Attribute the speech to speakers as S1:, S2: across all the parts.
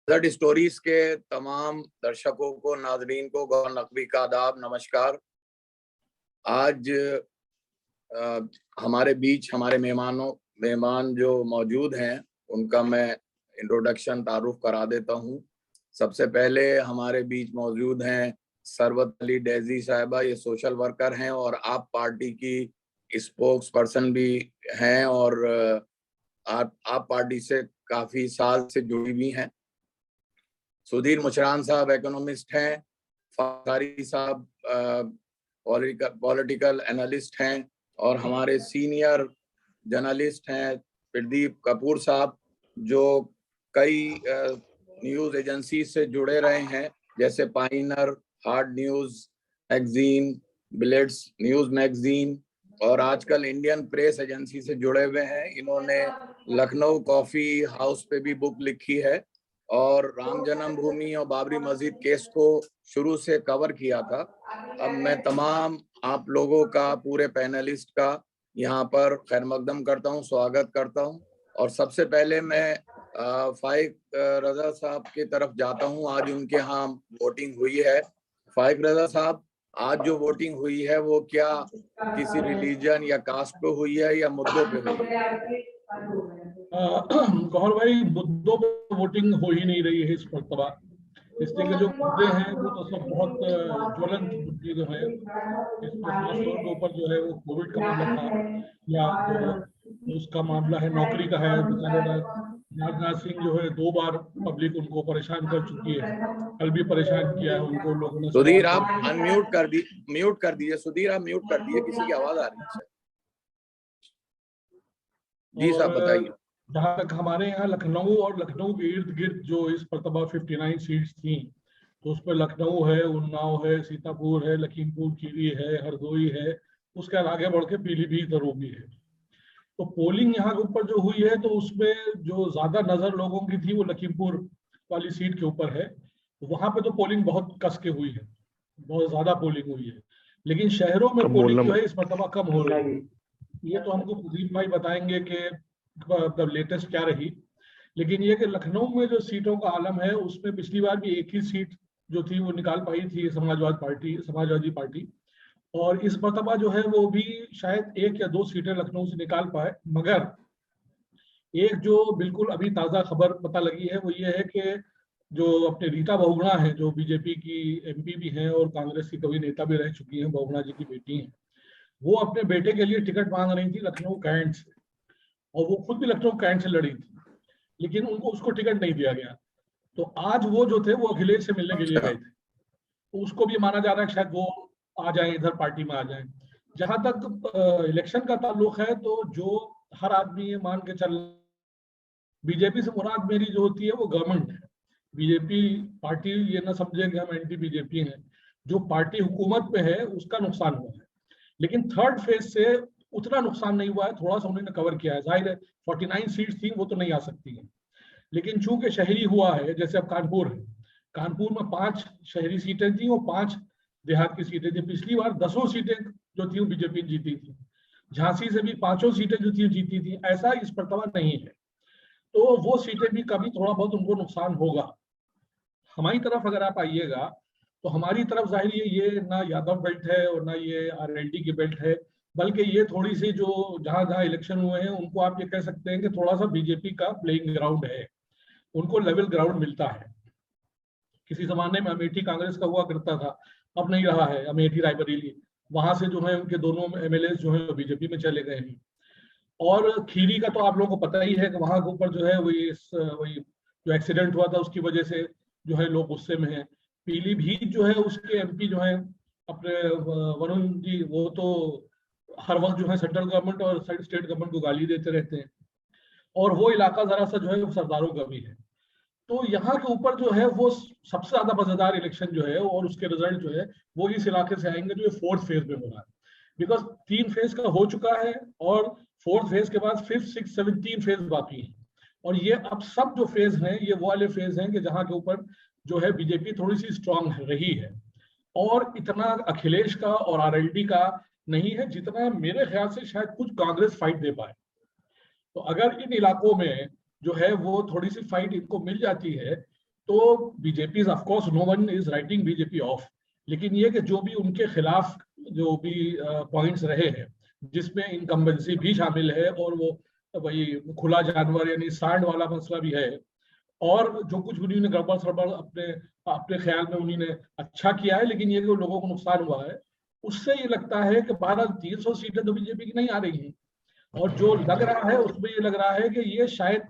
S1: Desert stories के तमाम दर्शकों को, नाजरीन को गौर नकवी का आदाब, नमस्कार। आज हमारे बीच हमारे मेहमान जो मौजूद हैं उनका मैं इंट्रोडक्शन तारुफ करा देता हूँ। सबसे पहले हमारे बीच मौजूद हैं सरवत अली डेजी साहिबा। ये सोशल वर्कर हैं और आप पार्टी की स्पोक्स पर्सन भी हैं और आप पार्टी से काफी साल से जुड़ी हुई हैं। सुधीर मुशरान साहब इकोनॉमिस्ट हैं। फारी साहब पॉलिटिकल एनालिस्ट हैं और हमारे सीनियर जर्नलिस्ट हैं प्रदीप कपूर साहब, जो कई न्यूज़ एजेंसी से जुड़े रहे हैं, जैसे pioneer, hard news magazine, Blitz news magazine और आजकल इंडियन प्रेस एजेंसी से जुड़े हुए हैं। इन्होंने लखनऊ कॉफ़ी हाउस पे भी बुक लिखी है और राम जन्मभूमि और बाबरी मस्जिद केस को शुरू से कवर किया था। अब मैं तमाम आप लोगों का, पूरे पैनलिस्ट का यहाँ पर खैर मकदम करता हूँ, स्वागत करता हूँ। और सबसे पहले मैं फाइक रजा साहब की तरफ जाता हूँ। आज उनके यहाँ वोटिंग हुई है। फाइक रजा साहब, आज जो वोटिंग हुई है वो क्या किसी रिलीजन या कास्ट पे हुई है या मुद्दों पे हुई है?
S2: गौहर भाई, मुद्दों पर वोटिंग हो ही नहीं रही है इस मरतबा। इसलिए कि जो मुद्दे हैं वो तो सब बहुत ज्वलंत मुद्दे जो है, इसमें खासतौर के ऊपर जो है वो कोविड का मामला था, या जो उसका मामला है नौकरी का है। राजनाथ सिंह जो है 2 बार पब्लिक उनको परेशान कर चुकी है, कल भी परेशान किया है उनको लोगों ने।
S1: सुधीर आप अनम्यूट कर दी, म्यूट कर दिए। सुधीर आप म्यूट कर दिए, किसी की आवाज आ रही है। जी साहब बताइए।
S2: जहाँ तक हमारे यहाँ लखनऊ और लखनऊ के इर्द गिर्द जो इस मरतबा 59 सीट्स थी, तो उसमें लखनऊ है, उन्नाव है, सीतापुर है, लखीमपुर खीरी है, हरदोई है, उसके आगे बढ़ के पीलीभीत भी है। तो पोलिंग यहाँ के ऊपर जो हुई है, तो उसमें जो ज्यादा नजर लोगों की थी वो लखीमपुर वाली सीट के ऊपर है। तो वहां पे तो पोलिंग बहुत कस के हुई है, बहुत ज्यादा पोलिंग हुई है। लेकिन शहरों में पोलिंग जो है इस मरतबा कम हो रही है। ये तो हमको प्रदीप भाई बताएंगे कि लेटेस्ट क्या रही। लेकिन ये कि लखनऊ में जो सीटों का आलम है, उसमें पिछली बार भी एक ही सीट जो थी वो निकाल पाई थी समाजवादी पार्टी। और इस मरतबा जो है वो भी शायद 1 या 2 सीटें लखनऊ से निकाल पाए। मगर एक जो बिल्कुल अभी ताजा खबर पता लगी है वो ये है कि जो अपने रीता बहुगुणा है, जो बीजेपी की एमपी भी हैं और कांग्रेस की कभी नेता भी रह चुकी हैं, बहुगुणा जी की बेटी हैं, वो अपने बेटे के लिए टिकट मांग रही थी लखनऊ कैंट से। और वो खुद भी लखनऊ कैंट से लड़ी थी, लेकिन उनको उसको टिकट नहीं दिया गया। तो आज वो जो थे वो अखिलेश से मिलने के लिए गए थे। तो उसको भी माना जा रहा है कि शायद वो आ जाए, इधर पार्टी में आ जाए। जहां तक इलेक्शन का ताल्लुक है, तो जो हर आदमी ये मान के चल, बीजेपी से मुराद मेरी जो होती है वो गवर्नमेंट है। बीजेपी पार्टी ये ना समझे कि हम एंटी बीजेपी हैं। जो पार्टी हुकूमत पे है उसका नुकसान हुआ है, लेकिन थर्ड फेज से उतना नुकसान नहीं हुआ है। थोड़ा सा उन्होंने कवर किया है। जाहिर है 49 सीट्स थी वो तो नहीं आ सकती है, लेकिन चूंकि शहरी हुआ है, जैसे अब कानपुर है, कानपुर में 5 शहरी सीटें थी और 5 देहात की सीटें थी। पिछली बार 10 सीटें जो थी वो बीजेपी जीती थी। झांसी से भी 5 सीटें जो थी जीती थी। ऐसा इस मरतबा नहीं है, तो वो सीटें भी कभी थोड़ा बहुत उनको नुकसान होगा। हमारी तरफ अगर आप आइएगा, तो हमारी तरफ जाहिर ये ना यादव बेल्ट है और ना ये आरएलडी की बेल्ट है, बल्कि ये थोड़ी सी जो जहां जहां इलेक्शन हुए हैं उनको आप ये कह सकते हैं कि थोड़ा सा बीजेपी का प्लेइंग ग्राउंड है, उनको लेवल ग्राउंड मिलता है। किसी जमाने में अमेठी कांग्रेस का हुआ करता था, अब नहीं रहा है। अमेठी रायबरेली, वहां से जो है उनके दोनों एमएलए जो है बीजेपी में चले गए हैं। और खीरी का तो आप लोगों को पता ही है कि वहां के ऊपर जो है वही जो एक्सीडेंट हुआ था उसकी वजह से जो है लोग गुस्से में हैं। पीलीभीत जो है उसके एमपी जो है अपने वरुण जी, वो तो हर वक्त जो है सेंट्रल गवर्नमेंट और स्टेट गवर्नमेंट को गाली देते रहते हैं। और वो इलाका जरा सा जो है सरदारों का भी है। तो यहाँ के ऊपर जो है वो सबसे ज्यादा मजेदार इलेक्शन जो है और उसके रिजल्ट जो है वो इस इलाके से आएंगे जो 4th फेज में हो रहा है। बिकॉज 3 फेज का हो चुका है और 4th फेज के बाद 5th 6th 7th 3 फेज बाकी है। और ये अब सब जो फेज हैं ये वो वाले फेज हैं कि जहाँ के ऊपर जो है बीजेपी थोड़ी सी स्ट्रांग रही है। और इतना अखिलेश का और आरएलडी का नहीं है जितना मेरे ख्याल से शायद कुछ कांग्रेस फाइट दे पाए। तो अगर इन इलाकों में जो है वो थोड़ी सी फाइट इनको मिल जाती है, तो BJP of course no one is writing BJP off, लेकिन ये कि जो भी उनके खिलाफ जो भी पॉइंट्स रहे हैं जिसमें इनकम्बेंसी भी शामिल है और वो वही खुला जानवर यानी सांड वाला मसला भी है, और जो कुछ उन्होंने गड़बड़ सड़बड़ अपने अपने ख्याल में उन्होंने अच्छा किया है, लेकिन ये जो लोगों को नुकसान हुआ है उससे ये लगता है कि 1200-300 सीटें तो बीजेपी की नहीं आ रही हैं। और जो लग रहा है उसमें ये लग रहा है कि ये शायद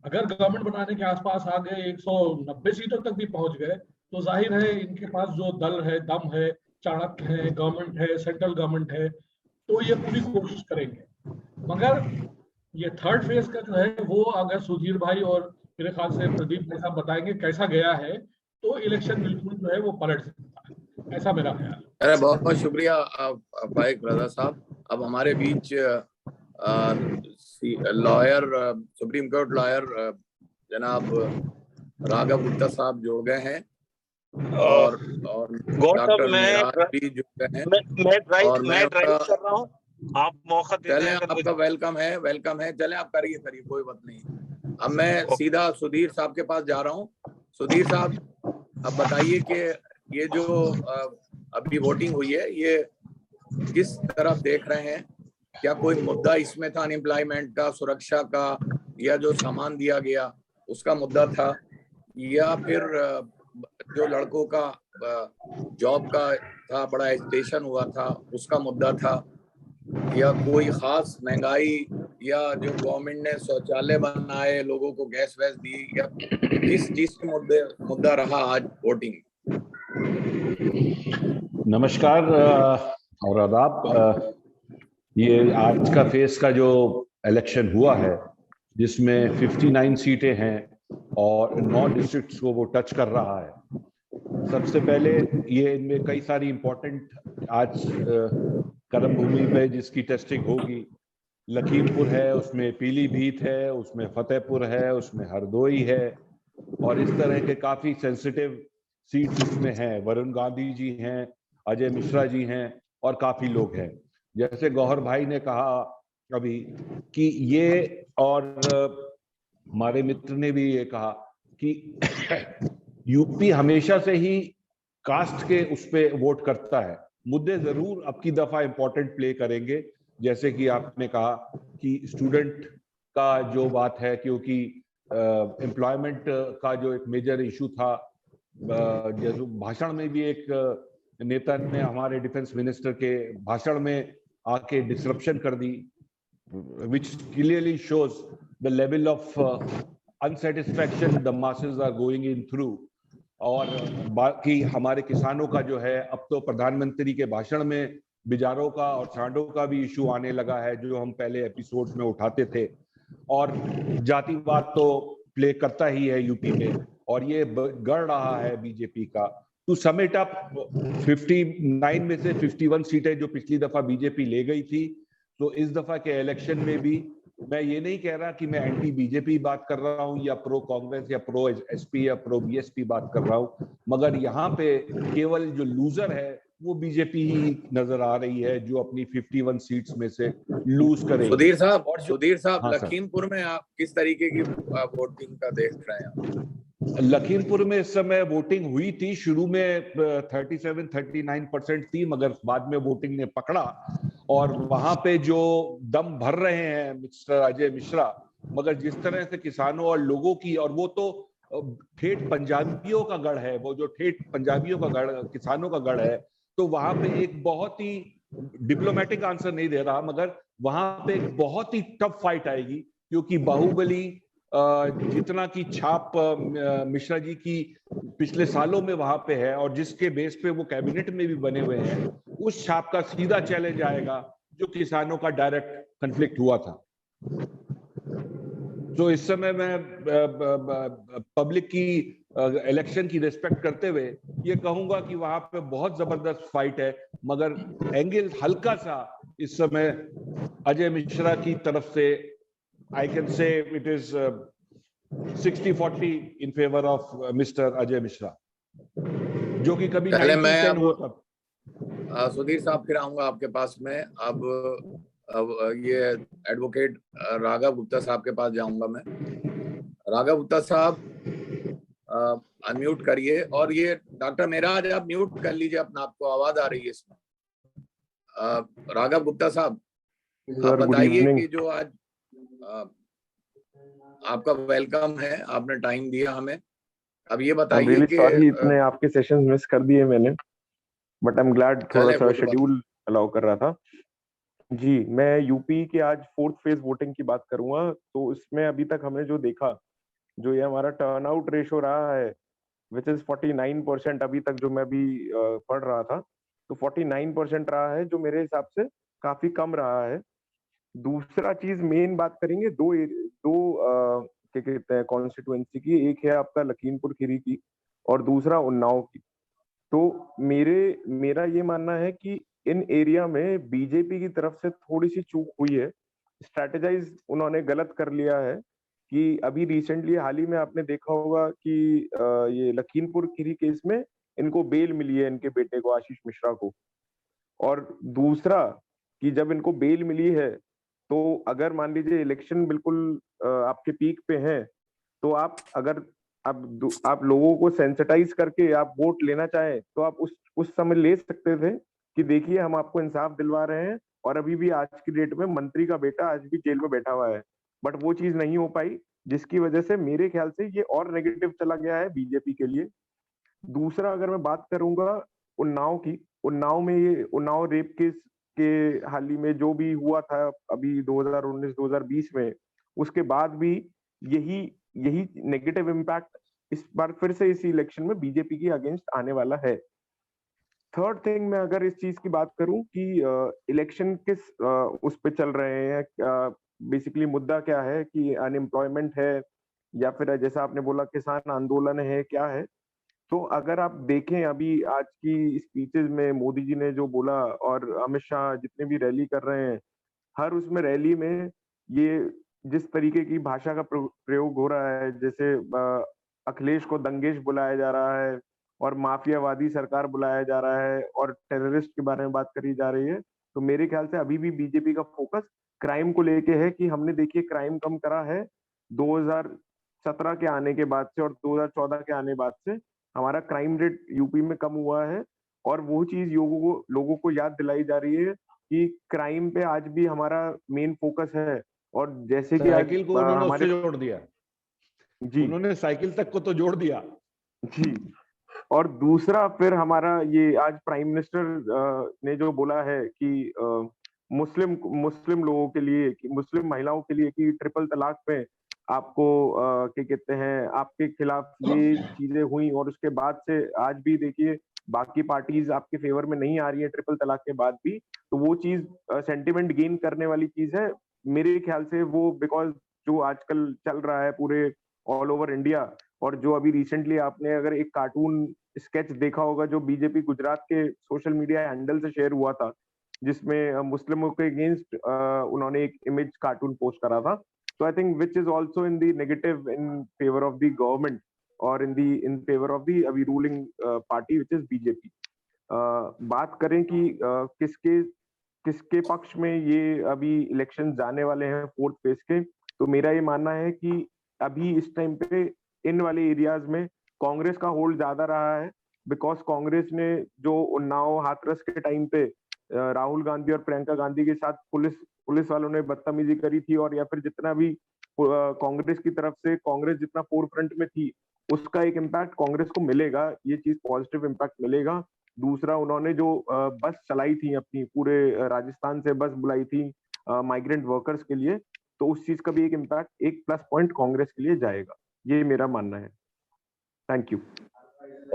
S2: अगर गवर्नमेंट बनाने के आसपास आ गए 190 सीटों तक भी पहुंच गए तो जाहिर है इनके पास जो दल है, दम है, चाणक्य है, गवर्नमेंट है, सेंट्रल गवर्नमेंट है, तो ये पूरी कोशिश करेंगे। मगर ये थर्ड फेज का जो है वो अगर सुधीर भाई और मेरे ख्याल से प्रदीप भाई साहब बताएंगे कैसा गया है, तो इलेक्शन बिल्कुल जो है वो पलट सकता है, ऐसा मेरा ख्याल है।
S1: अरे बहुत बहुत शुक्रिया फाइक रजा साहब। अब हमारे बीच लॉयर, सुप्रीम कोर्ट लॉयर जनाब राघव गुप्ता साहब जुड़ गए हैं और डॉक्टर मेराज भी जुड़ गए हैं।
S3: मैं ड्राइव कर रहा हूँ, आप मौका दे
S1: चलें, आपका वेलकम है। चलें, आप करिए कोई बात नहीं। अब मैं सीधा सुधीर साहब के पास जा रहा हूँ। सुधीर साहब, अब बताइए कि ये जो अभी वोटिंग हुई है ये किस तरफ देख रहे हैं? क्या कोई मुद्दा इसमें था अनएम्प्लॉयमेंट का, सुरक्षा का, या जो सामान दिया गया उसका मुद्दा था, या फिर जो लड़कों का जॉब का था, बड़ा एजिटेशन हुआ था उसका मुद्दा था, या कोई खास महंगाई, या जो गवर्नमेंट ने शौचालय बनाए, लोगों को गैस वैस दी, या किस चीज के मुद्दा रहा आज वोटिंग?
S4: नमस्कार और आदाब। ये आज का फेस का जो इलेक्शन हुआ है जिसमें 59 सीटें हैं और 9 डिस्ट्रिक्ट्स को वो टच कर रहा है। सबसे पहले ये इनमें कई सारी इंपॉर्टेंट आज कर्म भूमि पे जिसकी टेस्टिंग होगी, लखीमपुर है, उसमें पीलीभीत है, उसमें फतेहपुर है, उसमें हरदोई है, और इस तरह के काफी सेंसिटिव सीट्स इसमें हैं। वरुण गांधी जी हैं, अजय मिश्रा जी हैं और काफी लोग हैं। जैसे गौहर भाई ने कहा अभी कि ये, और हमारे मित्र ने भी ये कहा कि यूपी हमेशा से ही कास्ट के उस पे वोट करता है। मुद्दे जरूर अब की दफा इंपॉर्टेंट प्ले करेंगे, जैसे कि आपने कहा कि स्टूडेंट का जो बात है, क्योंकि एम्प्लॉयमेंट का जो एक मेजर इशू था, जैसे भाषण में भी एक नेता ने हमारे डिफेंस मिनिस्टर के भाषण में आके डिसरप्शन कर दी, which clearly shows the level of unsatisfaction the masses are going in through। और बाकी हमारे किसानों का जो है, अब तो प्रधानमंत्री के भाषण में बिजारों का और सांडों का भी इशू आने लगा है, जो हम पहले एपिसोड्स में उठाते थे। और जातिवाद तो प्ले करता ही है यूपी में, और ये गढ़ रहा है बीजेपी का। टू सम इट अप, 59 में से 51 सीटें जो पिछली दफा बीजेपी ले गई थी, तो इस दफा के इलेक्शन में भी मैं ये नहीं कह रहा कि मैं एंटी बीजेपी बात कर रहा हूं या प्रो कांग्रेस या प्रो एसपी या प्रो बीएसपी बात कर रहा हूं, मगर यहाँ पे केवल जो लूजर है वो बीजेपी ही नजर आ रही है, जो अपनी 51 सीट्स में से लूज करेगी।
S1: सुधीर साहब, हाँ, लखीमपुर में आप किस तरीके की वोटिंग का देख रहे हैं?
S4: लखीमपुर में इस समय वोटिंग हुई थी, शुरू में 37-39% थी, मगर बाद में वोटिंग ने पकड़ा, और वहां पे जो दम भर रहे हैं मिस्टर अजय मिश्रा, मगर जिस तरह से किसानों और लोगों की, और वो तो ठेठ पंजाबियों का गढ़ है, वो जो ठेठ पंजाबियों का गढ़, किसानों का गढ़ है, तो वहां पे एक बहुत ही डिप्लोमेटिक आंसर नहीं दे रहा, मगर वहां पे एक बहुत ही टफ फाइट आएगी, क्योंकि बाहुबली जितना की छाप मिश्रा जी की पिछले सालों में वहां पे है, और जिसके बेस पे वो कैबिनेट में भी बने हुए हैं, उस छाप का सीधा चैलेंज आएगा जो किसानों का डायरेक्ट कन्फ्लिक्ट हुआ था। तो इस समय मैं पब्लिक की इलेक्शन की रिस्पेक्ट करते हुए ये कहूंगा कि वहां पे बहुत जबरदस्त फाइट है, मगर एंगल हल्का सा इस समय अजय मिश्रा की तरफ से, I can say it is 60-40 in favor of Mr. Ajay Mishra, जो कि कभी 1910 हुआ था।
S1: सुधीर साहब, फिर आऊंगा आपके पास में। अब ये एडवोकेट राघव गुप्ता साहब के पास जाऊंगा मैं। राघव गुप्ता साहब, अनम्यूट करिए। और ये डॉक्टर मेराज आप म्यूट कर लीजिए अपना, आपको आवाज आ रही है इसमें। राघव गुप्ता साहब आप बताइए कि जो आज आपका वेलकम है, आपने टाइम दिया हमें, अब ये बताइए कि
S5: सॉरी इतने आपके सेशंस मिस कर दिए मैंने, बट आई एम ग्लैड थोड़ा सा शेड्यूल अलाउ कर रहा था। जी, मैं यूपी के आज 4th फेज वोटिंग की बात करूंगा। तो इसमें अभी तक हमने जो देखा, जो ये हमारा टर्नआउट रेशो रहा है विच इज 49%, अभी तक जो मैं भी पढ़ रहा था, तो 49% रहा है, जो मेरे हिसाब से काफी कम रहा है। दूसरा चीज मेन बात करेंगे दो क्या कहते हैं कॉन्स्टिट्युएंसी की, एक है आपका लखीमपुर खीरी की और दूसरा उन्नाव की। तो मेरा ये मानना है कि इन एरिया में बीजेपी की तरफ से थोड़ी सी चूक हुई है, स्ट्रेटेजाइज उन्होंने गलत कर लिया है। कि अभी रिसेंटली हाल ही में आपने देखा होगा कि ये लखीमपुर खीरी केस में इनको बेल मिली है, इनके बेटे को, आशीष मिश्रा को। और दूसरा कि जब इनको बेल मिली है, तो अगर मान लीजिए इलेक्शन बिल्कुल आपके पीक पे हैं, तो अगर आप लोगों को सेंसिटाइज करके आप वोट लेना चाहें, तो आप उस समय ले सकते थे कि देखिए हम आपको इंसाफ दिलवा रहे हैं, और अभी भी आज की डेट में मंत्री का बेटा आज भी जेल में बैठा हुआ है। बट वो चीज नहीं हो पाई, जिसकी वजह से मेरे ख्याल से ये और नेगेटिव चला गया है बीजेपी के लिए। दूसरा अगर मैं बात करूंगा उन्नाव की, उन्नाव में ये उन्नाव रेप केस के हाल ही में जो भी हुआ था अभी 2019-2020 में, उसके बाद भी यही नेगेटिव इम्पैक्ट इस बार फिर से इस इलेक्शन में बीजेपी की अगेंस्ट आने वाला है। थर्ड थिंग, मैं अगर इस चीज की बात करूं कि इलेक्शन किस उस पे चल रहे हैं, बेसिकली मुद्दा क्या है, कि अनएम्प्लॉयमेंट है या फिर जैसा आपने बोला किसान आंदोलन है, क्या है। तो अगर आप देखें अभी आज की स्पीचेस में मोदी जी ने जो बोला, और अमित शाह जितने भी रैली कर रहे हैं, हर उसमें रैली में ये जिस तरीके की भाषा का प्रयोग हो रहा है, जैसे अखिलेश को दंगेश बुलाया जा रहा है और माफियावादी सरकार बुलाया जा रहा है और टेररिस्ट के बारे में बात करी जा रही है। तो मेरे ख्याल से अभी भी बीजेपी का फोकस क्राइम को लेके है, कि हमने देखिए क्राइम कम करा है 2017 के आने के बाद से, और 2014 के आने बाद से हमारा क्राइम रेट यूपी में कम हुआ है। और वो चीज लोगों को याद दिलाई जा रही है कि क्राइम पे आज भी हमारा मेन फोकस है। और जैसे कि
S4: साइकिल को उन्होंने उससे जोड़ दिया
S5: जी,
S4: उन्होंने साइकिल तक को तो जोड़ दिया
S5: जी। और दूसरा फिर हमारा ये आज प्राइम मिनिस्टर ने जो बोला है कि मुस्लिम लोगों के लिए, कि मुस्लिम महिलाओं के लिए, कि ट्रिपल तलाक पे आपको क्या कहते हैं, आपके खिलाफ ये चीजें हुई, और उसके बाद से आज भी देखिए बाकी पार्टीज आपके फेवर में नहीं आ रही है ट्रिपल तलाक के बाद भी। तो वो चीज सेंटिमेंट गेन करने वाली चीज है मेरे ख्याल से, वो बिकॉज जो आजकल चल रहा है पूरे ऑल ओवर इंडिया, और जो अभी रिसेंटली आपने अगर एक कार्टून स्केच देखा होगा जो बीजेपी गुजरात के सोशल मीडिया हैंडल से शेयर हुआ था, जिसमें मुस्लिमों के अगेंस्ट उन्होंने एक इमेज कार्टून पोस्ट करा था। तो I think which is also in the negative in favour of the government, और इन फेवर ऑफ द अभी ruling party which is BJP. बात करें कि किसके पक्ष में ये अभी इलेक्शन जाने वाले हैं 4th फेज के, तो मेरा ये मानना है कि अभी इस टाइम पे इन वाले एरियाज में कांग्रेस का होल्ड ज्यादा रहा है, बिकॉज कांग्रेस ने जो उन्नाव हाथरस के टाइम पे राहुल गांधी और प्रियंका गांधी के साथ पुलिस वालों ने बदतमीजी करी थी, और या फिर जितना भी कांग्रेस की तरफ से कांग्रेस जितना फोर फ्रंट में थी, उसका एक इम्पैक्ट कांग्रेस को मिलेगा, ये चीज पॉजिटिव इम्पैक्ट मिलेगा। दूसरा, उन्होंने जो बस चलाई थी अपनी, पूरे राजस्थान से बस बुलाई थी माइग्रेंट वर्कर्स के लिए, तो उस चीज का भी एक इम्पैक्ट, एक प्लस पॉइंट कांग्रेस के लिए जाएगा, ये मेरा मानना है। Thank you.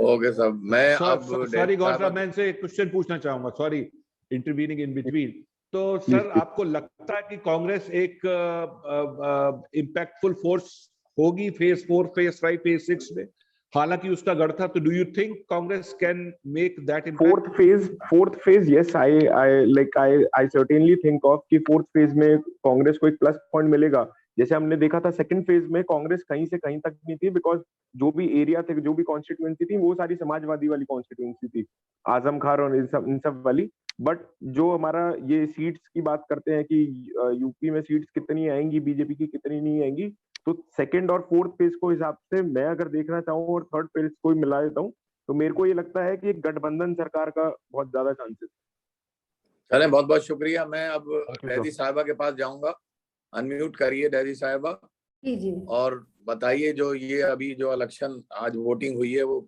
S1: ओके सर, मैं
S4: सॉरी गौर साहब, मैं इनसे एक क्वेश्चन पूछना चाहूंगा, सॉरी इंटरवीनिंग इन बिटवीन। तो सर आपको लगता है कि कांग्रेस एक इम्पैक्टफुल फोर्स होगी फेज 4, फेज 5, फेज 6 में? हालांकि उसका गढ़ था, तो do you think Congress can make that impact?
S5: Fourth phase yes, I certainly think of कि 4th फेज में कांग्रेस को एक प्लस पॉइंट मिलेगा। जैसे हमने देखा था 2nd फेज में कांग्रेस कहीं से कहीं तक नहीं थी, बिकॉज जो भी एरिया थे, जो भी कॉन्स्टिट्यूएंसी थी, वो सारी समाजवादी वाली कॉन्स्टिट्यूएंसी थी, आजम खान और इन सब वाली। बट जो हमारा ये सीट्स की बात करते हैं कि यूपी में सीट्स कितनी आएंगी बीजेपी की, कितनी नहीं आएंगी, तो सेकंड और फोर्थ फेज को हिसाब से मैं अगर देखना चाहूँ और थर्ड फेज को भी मिला देता हूँ, तो मेरे को ये लगता है कि एक गठबंधन सरकार का बहुत ज्यादा चांसेस।
S1: चले, बहुत बहुत शुक्रिया। मैं अब डैदी साहिबा के पास जाऊंगा। अनम्यूट करिए डैदी साहिबा
S6: जी
S1: और बताइए जो ये अभी जो इलेक्शन आज वोटिंग हुई है वो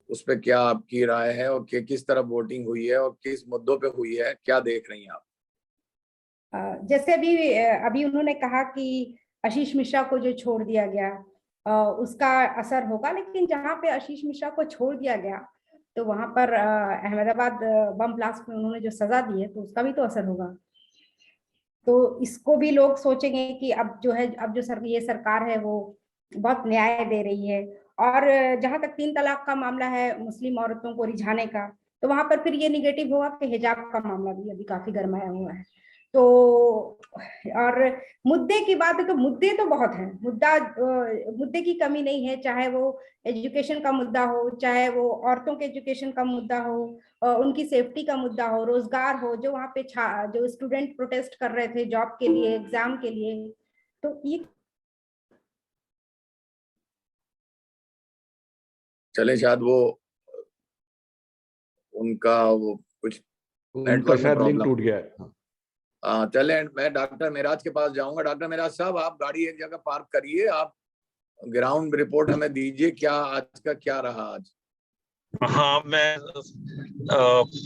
S1: उस पर क्या आपकी राय है और किस तरफ वोटिंग हुई है और किस मुद्दों पे हुई है, क्या देख रही हैं आप?
S6: जैसे अभी उन्होंने कहा कि आशीष मिश्रा को जो छोड़ दिया गया उसका असर होगा, लेकिन जहां पे आशीष मिश्रा को छोड़ दिया गया तो वहां पर अहमदाबाद बम ब्लास्ट में उन्होंने जो सजा दी है तो उसका भी तो असर होगा। तो इसको भी लोग सोचेंगे कि अब जो है, अब जो ये सरकार है वो बहुत न्याय दे रही है। और जहां तक 3 तलाक का मामला है, मुस्लिम औरतों को रिझाने का, तो वहां पर फिर ये निगेटिव होगा कि हिजाब का मामला भी अभी काफी गरमाया हुआ है। तो और मुद्दे की बात है तो मुद्दे तो बहुत हैं, मुद्दे की कमी नहीं है, चाहे वो एजुकेशन का मुद्दा हो, चाहे वो औरतों के एजुकेशन का मुद्दा हो, उनकी सेफ्टी का मुद्दा हो, रोजगार हो, जो वहाँ पे जो स्टूडेंट प्रोटेस्ट कर रहे थे जॉब के लिए, एग्जाम के लिए, तो ये
S1: चले, शायद वो उनका वो कुछ
S4: उनका शायद लिंक टूट गया है।
S1: चले, मैं डॉक्टर मेराज के पास जाऊंगा। डॉक्टर मेराज साहब, आप गाड़ी एक जगह पार्क करिए, आप ग्राउंड रिपोर्ट हमें दीजिए, क्या आज का क्या रहा आज?
S3: हाँ, मैं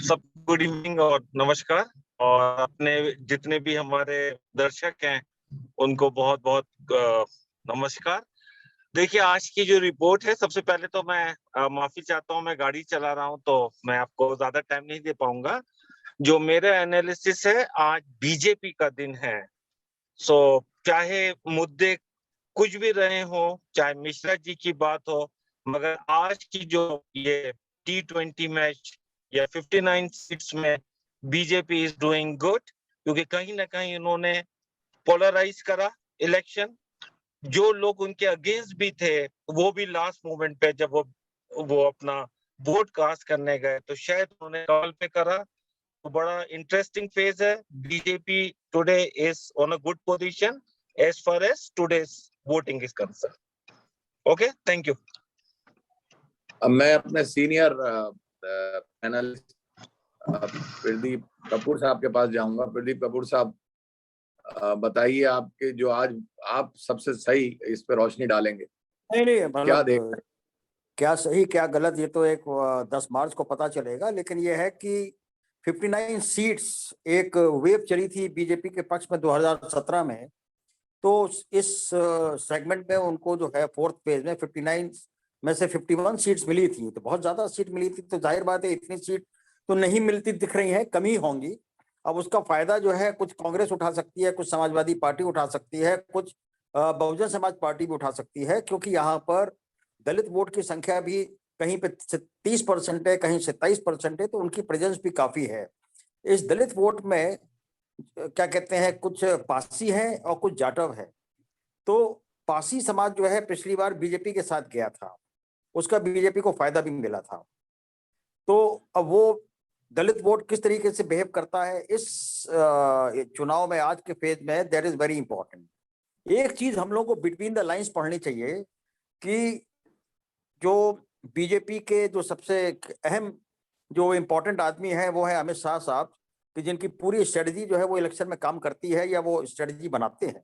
S3: सब गुड इवनिंग और नमस्कार, और अपने जितने भी हमारे दर्शक हैं उनको बहुत बहुत नमस्कार। देखिए, आज की जो रिपोर्ट है, सबसे पहले तो मैं माफी चाहता हूँ, मैं गाड़ी चला रहा हूँ तो मैं आपको ज्यादा टाइम नहीं दे पाऊंगा। जो मेरा एनालिसिस है, आज बीजेपी का दिन है। सो चाहे मुद्दे कुछ भी रहे हो, चाहे मिश्रा जी की बात हो, मगर आज की जो ये T20 मैच या 59 सीट्स में बीजेपी इज डूइंग गुड, क्योंकि कहीं ना कहीं उन्होंने पोलराइज करा इलेक्शन। जो लोग उनके अगेंस्ट भी थे वो भी लास्ट मोमेंट पे जब वो अपना वोट कास्ट करने गए तो शायद उन्होंने कॉल पे करा। तो बड़ा इंटरेस्टिंग फेज है। BJP today is on a good position as far as today's voting is concerned. Okay, thank you.
S1: अब मैं अपने सीनियर एनालिस्ट प्रदीप कपूर साहब के पास जाऊंगा। प्रदीप कपूर साहब, बताइए आपके जो आज आप सबसे सही इस पे रोशनी डालेंगे।
S7: नहीं,
S1: क्या देख,
S7: क्या सही क्या गलत ये तो एक 10 मार्च को पता चलेगा, लेकिन ये है कि 59 सीट्स एक वेव चली थी बीजेपी के पक्ष में 2017 में। तो इस सेगमेंट में उनको जो है फोर्थ फेज में 59 में से 51 सीट्स मिली थी, तो बहुत ज्यादा सीट मिली थी। तो जाहिर बात है इतनी सीट तो नहीं मिलती दिख रही है, कमी होंगी। अब उसका फायदा जो है कुछ कांग्रेस उठा सकती है, कुछ समाजवादी पार्टी उठा सकती है, कुछ बहुजन समाज पार्टी भी उठा सकती है, क्योंकि यहाँ पर दलित वोट की संख्या भी कहीं पे 30% है, कहीं 27% है, तो उनकी प्रेजेंस भी काफी है। इस दलित वोट में क्या कहते हैं, कुछ पासी है और कुछ जाटव है। तो पासी समाज जो है पिछली बार बीजेपी के साथ गया था, उसका बीजेपी को फायदा भी मिला था। तो अब वो दलित वोट किस तरीके से बिहेव करता है इस चुनाव में, आज के फेज में, दैट इज वेरी इंपॉर्टेंट। एक चीज हम लोगों को बिटवीन द लाइंस पढ़नी चाहिए कि जो बीजेपी के जो सबसे अहम जो इम्पोर्टेंट आदमी है वो है अमित शाह साहब, कि जिनकी पूरी स्ट्रेटजी जो है वो इलेक्शन में काम करती है या वो स्ट्रेटजी बनाते हैं।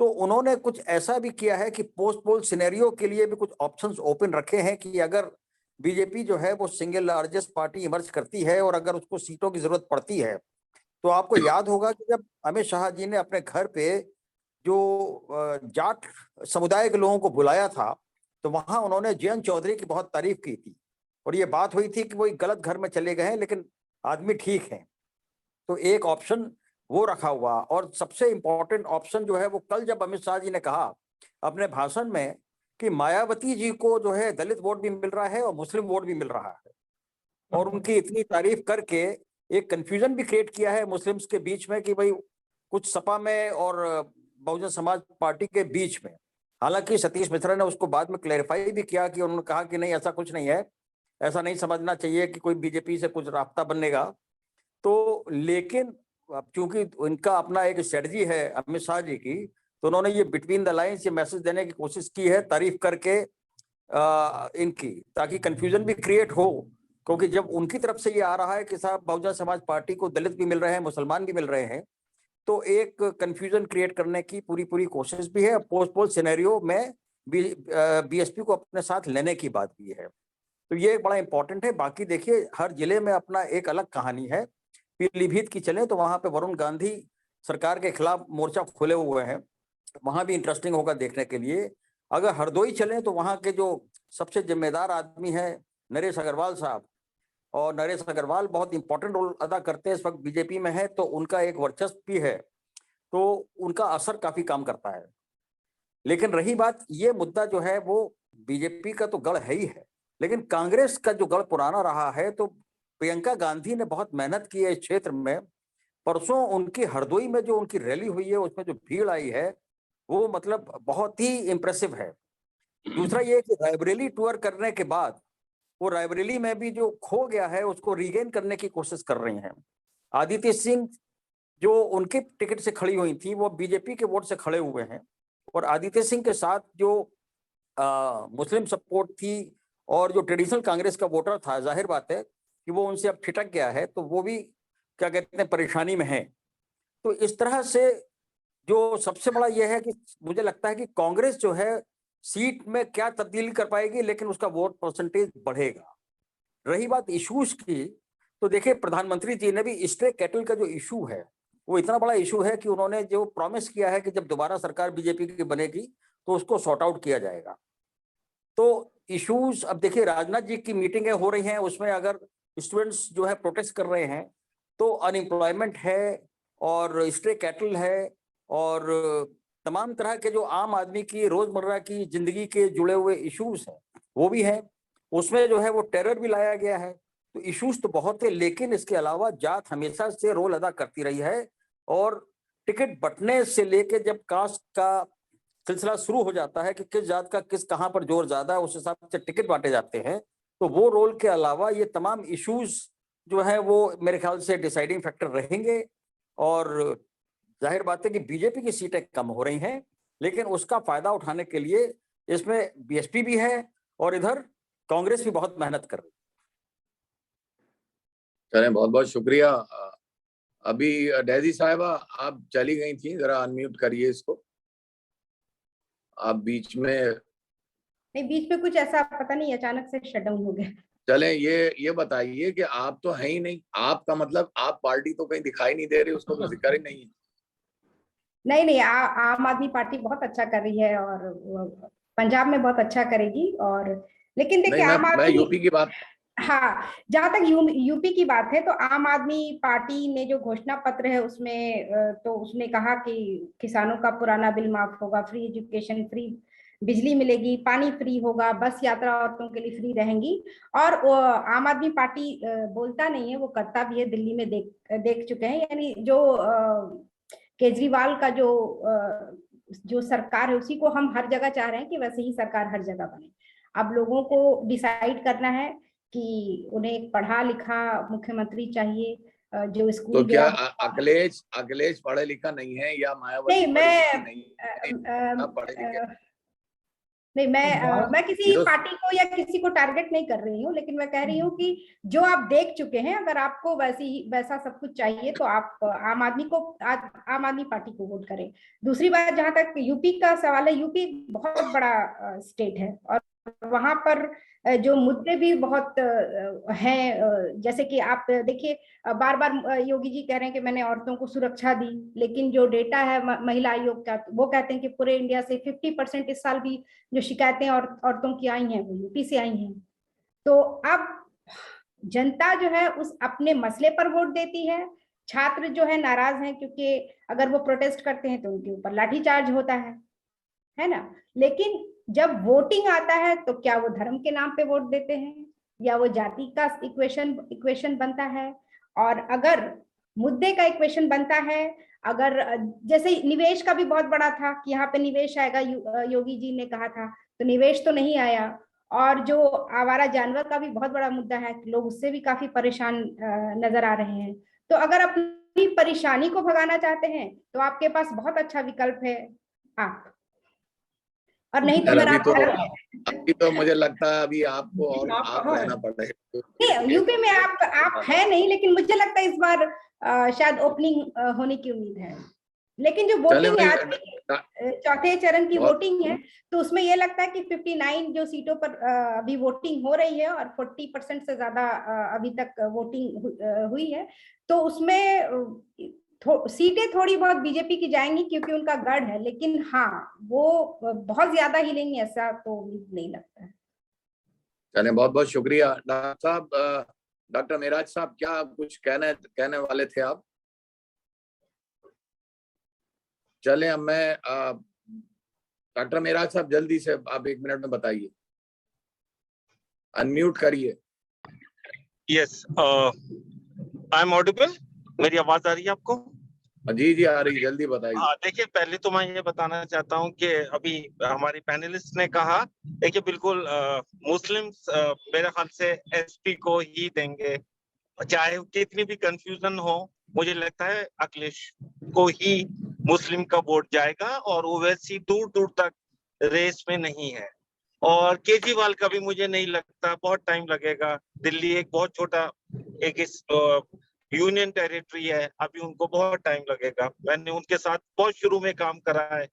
S7: तो उन्होंने कुछ ऐसा भी किया है कि पोस्ट पोल सिनेरियो के लिए भी कुछ ऑप्शंस ओपन रखे हैं कि अगर बीजेपी जो है वो सिंगल लार्जेस्ट पार्टी इमर्ज करती है और अगर उसको सीटों की जरूरत पड़ती है, तो आपको याद होगा कि जब अमित शाह जी ने अपने घर पे जो जाट समुदाय के लोगों को बुलाया था, तो वहां उन्होंने जयंत चौधरी की बहुत तारीफ की थी और ये बात हुई थी कि वो एक गलत घर में चले गए हैं लेकिन आदमी ठीक है। तो एक ऑप्शन वो रखा हुआ। और सबसे इंपॉर्टेंट ऑप्शन जो है वो कल जब अमित शाह जी ने कहा अपने भाषण में कि मायावती जी को जो है दलित वोट भी मिल रहा है और मुस्लिम वोट भी मिल रहा है, और उनकी इतनी तारीफ करके एक कंफ्यूजन भी क्रिएट किया है मुस्लिम्स के बीच में कि भाई कुछ सपा में और बहुजन समाज पार्टी के बीच में। हालांकि सतीश मिश्रा ने उसको बाद में क्लैरिफाई भी किया कि उन्होंने कहा कि नहीं, ऐसा कुछ नहीं है, ऐसा नहीं समझना चाहिए कि कोई बीजेपी से कुछ राब्ता बनेगा। तो लेकिन अब चूंकि उनका अपना एक स्ट्रेटजी है अमित शाह जी की, तो उन्होंने ये बिटवीन द लाइंस ये मैसेज देने की कोशिश की है, तारीफ करके इनकी, ताकि कंफ्यूजन भी क्रिएट हो। क्योंकि जब उनकी तरफ से ये आ रहा है कि साहब बहुजन समाज पार्टी को दलित भी मिल रहे हैं, मुसलमान भी मिल रहे हैं, तो एक कंफ्यूजन क्रिएट करने की पूरी कोशिश भी है। पोस्ट पोल सिनेरियो में बीएसपी को अपने साथ लेने की बात भी है, तो ये बड़ा इंपॉर्टेंट है। बाकी देखिए हर जिले में अपना एक अलग कहानी है। पीलीभीत की चले तो वहां पे वरुण गांधी सरकार के खिलाफ मोर्चा खोले हुए हैं, वहां भी इंटरेस्टिंग होगा देखने के लिए। अगर हरदोई चले तो वहां के जो सबसे जिम्मेदार आदमी है नरेश अग्रवाल साहब, और नरेश अग्रवाल बहुत इंपॉर्टेंट रोल अदा करते हैं, इस वक्त बीजेपी में है, तो उनका एक वर्चस्व भी है, तो उनका असर काफी काम करता है। लेकिन रही बात, ये मुद्दा जो है वो बीजेपी का तो गढ़ है ही है, लेकिन कांग्रेस का जो गढ़ पुराना रहा है, तो प्रियंका गांधी ने बहुत मेहनत की है इस क्षेत्र में। परसों उनकी हरदोई में जो उनकी रैली हुई है, उसमें जो भीड़ आई है वो मतलब बहुत ही इंप्रेसिव है। दूसरा ये कि रायबरेली टूर करने के बाद वो रायबरेली में भी जो खो गया है उसको रीगेन करने की कोशिश कर रही हैं। आदित्य सिंह जो उनके टिकट से खड़ी हुई थी, वो बीजेपी के वोट से खड़े हुए हैं, और आदित्य सिंह के साथ जो मुस्लिम सपोर्ट थी और जो ट्रेडिशनल कांग्रेस का वोटर था, जाहिर बात है कि वो उनसे अब ठिठक गया है, तो वो भी क्या कहते हैं परेशानी में है। तो इस तरह से जो सबसे बड़ा यह है कि मुझे लगता है कि कांग्रेस जो है सीट में क्या तब्दीली कर पाएगी, लेकिन उसका वोट परसेंटेज बढ़ेगा। रही बात इश्यूज की, तो देखिए प्रधानमंत्री जी ने भी स्ट्रे कैटल का जो इशू है वो इतना बड़ा इशू है कि उन्होंने जो प्रॉमिस किया है कि जब दोबारा सरकार बीजेपी की बनेगी तो उसको सॉर्ट आउट किया जाएगा। तो इश्यूज अब देखिए राजनाथ जी की मीटिंगें हो रही हैं, उसमें अगर स्टूडेंट्स जो है प्रोटेस्ट कर रहे हैं तो अनएम्प्लॉयमेंट है और स्ट्रे कैटल है और तमाम तरह के जो आम आदमी की रोजमर्रा की जिंदगी के जुड़े हुए इश्यूज हैं वो भी हैं। उसमें जो है वो टेरर भी लाया गया है, तो इश्यूज तो बहुत है। लेकिन इसके अलावा जात हमेशा से रोल अदा करती रही है, और टिकट बंटने से लेके जब कास्ट का सिलसिला शुरू हो जाता है कि किस जात का किस कहां पर जोर ज्यादा है, उस हिसाब से टिकट बांटे जाते हैं। तो वो रोल के अलावा ये तमाम इश्यूज जो है वो मेरे ख्याल से डिसाइडिंग फैक्टर रहेंगे। और जाहिर बात है कि बीजेपी की सीटें कम हो रही हैं, लेकिन उसका फायदा उठाने के लिए इसमें बीएसपी भी है और इधर कांग्रेस भी बहुत मेहनत कर रही है।
S1: चलें, बहुत बहुत शुक्रिया। अभी डेजी साहिबा आप चली गई थी, जरा अनम्यूट करिए इसको। आप बीच में
S6: नहीं, बीच में कुछ ऐसा पता नहीं अचानक से शट डाउन हो गया।
S1: चलें, ये बताइए कि आप तो है ही नहीं, आपका मतलब आप पार्टी तो कहीं दिखाई नहीं दे रही, उसको तो जिक्र ही नहीं है।
S6: नहीं, आम आदमी पार्टी बहुत अच्छा कर रही है और पंजाब में बहुत अच्छा करेगी। और लेकिन देखिए आम आदमी,
S1: मैं यूपी की बात,
S6: हाँ, जहां तक यूपी की बात है तो आम आदमी पार्टी ने जो घोषणा पत्र है उसमें तो उसने कहा कि किसानों का पुराना बिल माफ होगा, फ्री एजुकेशन, फ्री बिजली मिलेगी, पानी फ्री होगा, बस यात्रा औरतों के लिए फ्री रहेंगी। और आम आदमी पार्टी बोलता नहीं है, वो करता भी है। दिल्ली में देख चुके हैं, यानी जो केजरीवाल का जो सरकार है उसी को हम हर जगह चाह रहे हैं कि वैसे ही सरकार हर जगह बने। अब लोगों को डिसाइड करना है कि उन्हें एक पढ़ा लिखा मुख्यमंत्री चाहिए जो स्कूल
S1: तो क्या
S6: गया।
S1: अखिलेश पढ़े लिखा नहीं है या मायावती
S6: नहीं, मैं किसी पार्टी को या किसी को टारगेट नहीं कर रही हूँ, लेकिन मैं कह रही हूँ कि जो आप देख चुके हैं, अगर आपको वैसा सब कुछ चाहिए तो आप आम आदमी पार्टी को वोट करें। दूसरी बात, जहां तक यूपी का सवाल है, यूपी बहुत बड़ा स्टेट है और वहां पर जो मुद्दे भी बहुत हैं, जैसे कि आप देखिए बार बार योगी जी कह रहे हैं कि मैंने औरतों को सुरक्षा दी, लेकिन जो डेटा है महिला आयोग का, वो कहते हैं कि पूरे इंडिया से 50% इस साल भी जो शिकायतें औरतों की आई हैं वो यूपी से आई हैं। तो अब जनता जो है उस अपने मसले पर वोट देती है। छात्र जो है नाराज हैं क्योंकि अगर वो प्रोटेस्ट करते हैं तो उनके ऊपर लाठीचार्ज होता है ना। लेकिन जब वोटिंग आता है तो क्या वो धर्म के नाम पे वोट देते हैं या वो जाति का इक्वेशन बनता है। और अगर मुद्दे का इक्वेशन बनता है, अगर जैसे निवेश का भी बहुत बड़ा था कि यहाँ पे निवेश आएगा, योगी जी ने कहा था, तो निवेश तो नहीं आया। और जो आवारा जानवर का भी बहुत बड़ा मुद्दा है, लोग उससे भी काफी परेशान नजर आ रहे हैं। तो अगर अपनी परेशानी को भगाना चाहते हैं तो आपके पास बहुत अच्छा विकल्प है आप, और नहीं तो अगर
S1: अभी तो मुझे लगता है अभी आपको और आप रहना पड़ेगा।
S6: यूपी में आप है नहीं, लेकिन मुझे लगता है इस बार शायद ओपनिंग होने की उम्मीद है। लेकिन जो वोटिंग है आज चौथे चरण की वोटिंग है, तो उसमें ये लगता है कि 59 जो सीटों पर अभी वोटिंग हो रही है और 40% से ज्यादा अभी तक वोटिंग हुई है, तो उसमें सीटें थोड़ी बहुत बीजेपी की जाएंगी क्योंकि उनका गढ़ है, लेकिन हाँ वो बहुत ज्यादा ही लेंगे ऐसा तो उम्मीद नहीं लगता है।
S1: चलिए, बहुत बहुत शुक्रिया डॉक्टर साहब। डॉक्टर मेराज साहब, क्या कुछ कहने वाले थे आप? चले, अब मैं डॉक्टर मेराज साहब जल्दी से आप 1 मिनट में बताइए, अनम्यूट करिए।
S3: Yes, I am audible? मेरी आवाज आ रही है आपको?
S1: जी जी आ रही, जल्दी बताइए।
S3: हाँ, देखिए, पहले तो मैं ये बताना चाहता हूँ कि अभी हमारी पैनलिस्ट ने कहा, देखिए बिल्कुल मुस्लिम्स मेरे ख्याल से एसपी को ही देंगे, चाहे कितनी भी कंफ्यूजन हो। मुझे लगता है अखिलेश को ही मुस्लिम का वोट जाएगा, और ओवैसी दूर दूर तक रेस में नहीं है। और केजरीवाल का भी मुझे नहीं लगता, बहुत टाइम लगेगा। दिल्ली एक बहुत छोटा एक यूनियन टेरिटरी है, अभी उनको बहुत टाइम लगेगा। मैंने उनके साथ बहुत शुरू में काम करा है,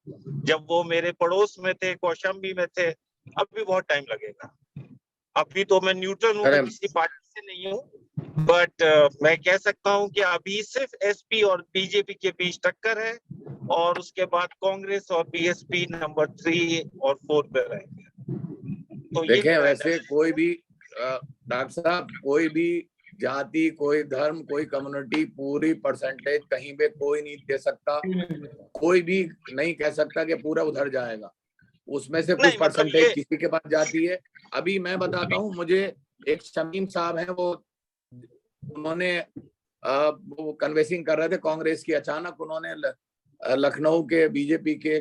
S3: जब वो मेरे पड़ोस में थे, कौशाम्बी में थे। अभी बहुत टाइम लगेगा। अभी तो मैं न्यूट्रल हूँ, मैं किसी पार्टी से नहीं हूँ, बट मैं कह सकता हूँ कि अभी सिर्फ एसपी और बीजेपी के बीच टक्कर है, और उसके बाद कांग्रेस और बीएसपी नंबर 3 और 4 पे रहेंगे। तो
S1: देखें, वैसे कोई भी डॉक्टर साहब, कोई भी जाति, कोई धर्म, कोई कम्युनिटी पूरी परसेंटेज कहीं पे कोई नहीं दे सकता, कोई भी नहीं कह सकता कि पूरा उधर जाएगा। उसमें से कुछ परसेंटेज किसी के पास जाती है। अभी मैं बताता हूँ, मुझे एक शमीम साहब हैं, उन्होंने वो कन्वेंसिंग कर रहे थे कांग्रेस की, अचानक उन्होंने लखनऊ के बीजेपी के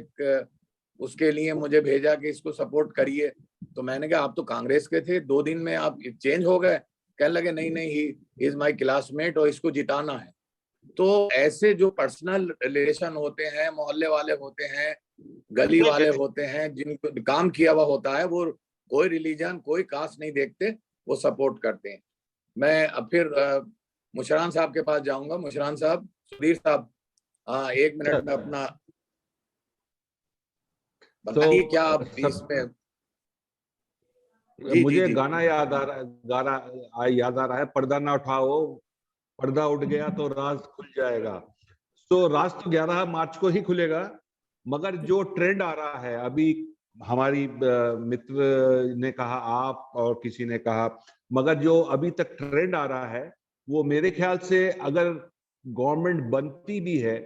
S1: उसके लिए मुझे भेजा कि इसको सपोर्ट करिए। तो मैंने कहा आप तो कांग्रेस के थे, 2 दिन में आप चेंज हो गए। कहने लगे नहीं नहीं, ही इज माय क्लासमेट और इसको जिताना है। तो ऐसे जो पर्सनल रिलेशन होते हैं, मोहल्ले वाले होते हैं, गली वाले होते हैं, जिनको काम किया हुआ होता है, वो कोई रिलीजन, कोई कास्ट नहीं देखते, वो सपोर्ट करते हैं। मैं अब फिर मुशरान साहब के पास जाऊंगा। मुशरान साहब, सुधीर साहब, 1 मिनट में अपना बताइए क्या आप इसमें।
S4: मुझे गाना याद आ रहा है, पर्दा ना उठाओ, पर्दा उठ गया तो राज खुल जाएगा। तो राज तो 11 मार्च को ही खुलेगा, मगर जो ट्रेंड आ रहा है अभी, हमारी मित्र ने कहा, आप और किसी ने कहा, मगर जो अभी तक ट्रेंड आ रहा है वो मेरे ख्याल से अगर गवर्नमेंट बनती भी है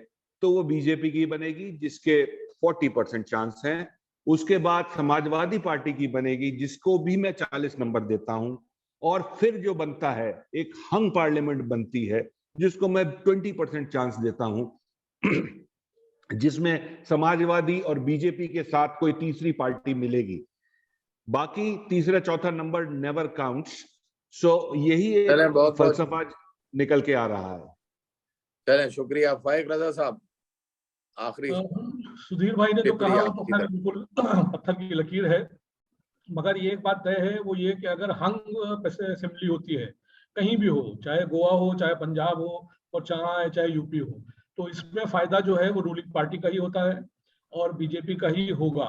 S4: तो वो बीजेपी की बनेगी, जिसके 40% चांस हैं। उसके बाद समाजवादी पार्टी की बनेगी, जिसको भी मैं 40 नंबर देता हूं। और फिर जो बनता है, एक हंग पार्लियामेंट बनती है, जिसको मैं 20% चांस देता हूं, जिसमें समाजवादी और बीजेपी के साथ कोई तीसरी पार्टी मिलेगी। बाकी तीसरा चौथा नंबर नेवर काउंट्स। सो यही एक फलसफा निकल के आ रहा है।
S1: चलें, शुक्रिया। फाइक रजा साहब, आखिरी।
S2: सुधीर भाई ने जो कहा वो तो बिल्कुल पत्थर की लकीर है, मगर ये एक बात तय है, वो ये कि अगर हंग असेंबली होती है कहीं भी हो, चाहे गोवा हो, चाहे पंजाब हो, और चाहे यूपी हो, तो इसमें फायदा जो है वो रूलिंग पार्टी का ही होता है और बीजेपी का ही होगा।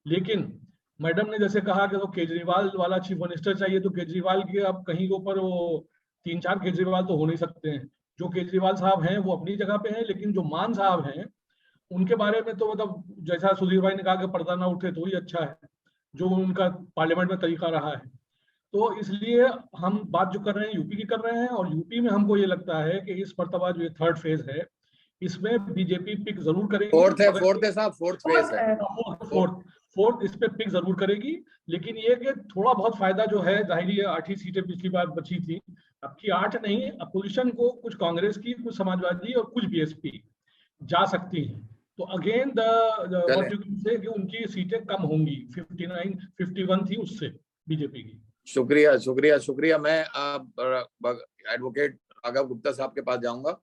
S2: लेकिन मैडम ने जैसे कहा कि तो केजरीवाल वाला चीफ मिनिस्टर चाहिए, तो केजरीवाल के अब कहीं के ऊपर वो 3-4 केजरीवाल तो हो नहीं सकते हैं। जो केजरीवाल साहब हैं वो अपनी जगह पे हैं, लेकिन जो मान साहब हैं उनके बारे में तो मतलब जैसा सुधीर भाई ने कहा कि पर्दा ना उठे तो ही अच्छा है, जो उनका पार्लियामेंट में तरीका रहा है। तो इसलिए हम बात जो कर रहे हैं यूपी की कर रहे हैं, और यूपी में हमको ये लगता है कि इस मर्तबा जो 3rd फेज है इसमें बीजेपी पिक जरूर करेगी।
S1: फोर्थ है साहब, 4th फेज है,
S2: फोर्थ इस पे पिक जरूर करेगी। लेकिन ये कि थोड़ा बहुत फायदा जो है, जाहिर है 8 ही सीटें पिछली बार बची थी, अब की 8 नहीं, अपोजिशन को कुछ कांग्रेस की, कुछ समाजवादी और कुछ बीएसपी जा सकती हैं। तो again what you can say कि उनकी सीटें कम होंगी, 59 51 थी उससे बीजेपी की।
S1: शुक्रिया शुक्रिया शुक्रिया। मैं एडवोकेट राघव गुप्ता साहब के पास जाऊंगा।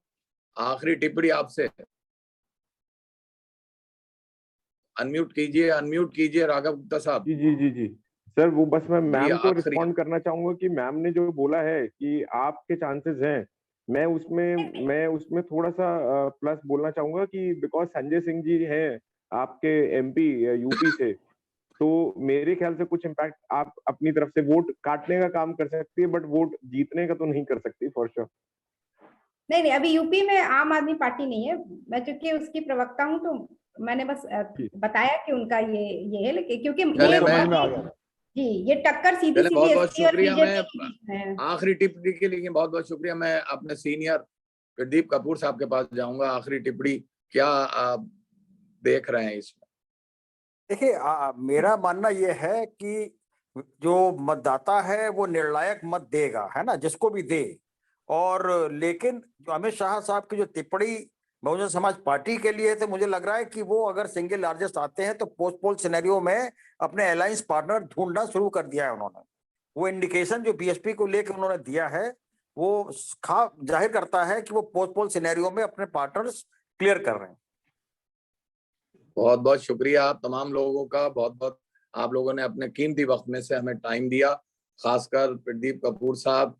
S1: आखिरी टिप्पणी आपसे, अनम्यूट कीजिए राघव गुप्ता साहब।
S5: जी जी जी जी सर, वो बस मैं मैम को
S1: आखिरी।
S5: रिस्पॉन्ड करना चाहूंगा कि मैम ने जो बोला है कि आपके चांसेस हैं, मैं उसमें थोड़ा सा प्लस बोलना चाहूंगा कि बिकॉज संजय सिंह जी हैं आपके एमपी यूपी से, तो मेरे ख्याल से कुछ इम्पैक्ट आप अपनी तरफ से वोट काटने का काम कर सकती है, बट वोट जीतने का तो नहीं कर सकती फॉर श्योर।
S6: नहीं, अभी यूपी में आम आदमी पार्टी नहीं है। मैं चूंकि उसकी प्रवक्ता हूँ तो मैंने बस बताया कि उनका ये है, लेकिन क्योंकि जी ये टक्कर सीधी
S1: बहुत बहुत
S6: एसपी और
S1: शुक्रिया।
S6: बीजेपी है।
S1: आखिरी टिप्पणी के लिए बहुत बहुत शुक्रिया। मैं अपने सीनियर प्रदीप कपूर साहब के पास जाऊंगा। आखिरी टिप्पणी क्या आप देख रहे हैं इसमें?
S7: देखिए, मेरा मानना यह है कि जो मतदाता है वो निर्णायक मत देगा, है ना, जिसको भी दे। और लेकिन जो अमित शाह साहब की जो टिप्पणी बहुजन समाज पार्टी के लिए, तो मुझे लग रहा है कि वो अगर सिंगल लार्जेस्ट आते हैं तो पोस्ट पोल सिनेरियो में अपने अलायंस पार्टनर ढूंढना शुरू कर दिया है उन्होंने। वो इंडिकेशन जो बीएसपी को लेकर उन्होंने दिया है वो जाहिर करता है कि वो पोस्ट पोल सिनेरियो में अपने पार्टनर्स क्लियर कर रहे हैं।
S1: बहुत बहुत शुक्रिया आप तमाम लोगों का। बहुत बहुत आप लोगों ने अपने कीमती वक्त में से हमें टाइम दिया, खासकर प्रदीप कपूर साहब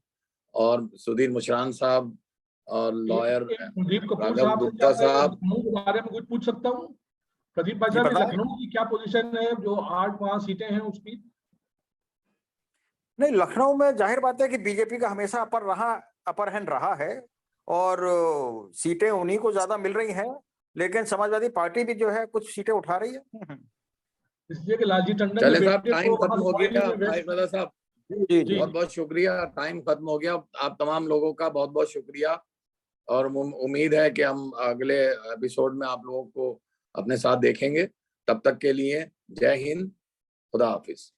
S1: और सुधीर मुशरान साहब और लॉयर
S2: प्रदीप कपूर
S1: राघव
S2: साहब
S1: गुप्ता साहब।
S2: लखनऊ के बारे में कुछ पूछ सकता हूँ? प्रदीप भाई साहब, लखनऊ की क्या पोजीशन है? जो 8 वहां सीटें हैं उसकी।
S7: नहीं, लखनऊ में जाहिर बात है कि बीजेपी का हमेशा अपर हैंड रहा है और सीटें उन्हीं को ज्यादा मिल रही हैं, लेकिन समाजवादी पार्टी भी जो है कुछ सीटें उठा रही है।
S2: इसलिए कि लालजी टंडन
S1: चले
S2: के
S1: साहब,
S2: बेटे
S1: टाइम
S2: को
S1: खत्म हो गया। भाई साहब
S7: जी
S1: बहुत बहुत शुक्रिया, टाइम खत्म हो गया। आप तमाम लोगों का बहुत बहुत शुक्रिया और उम्मीद है कि हम अगले एपिसोड में आप लोगों को अपने साथ देखेंगे। तब तक के लिए जय हिंद, खुदा हाफिज।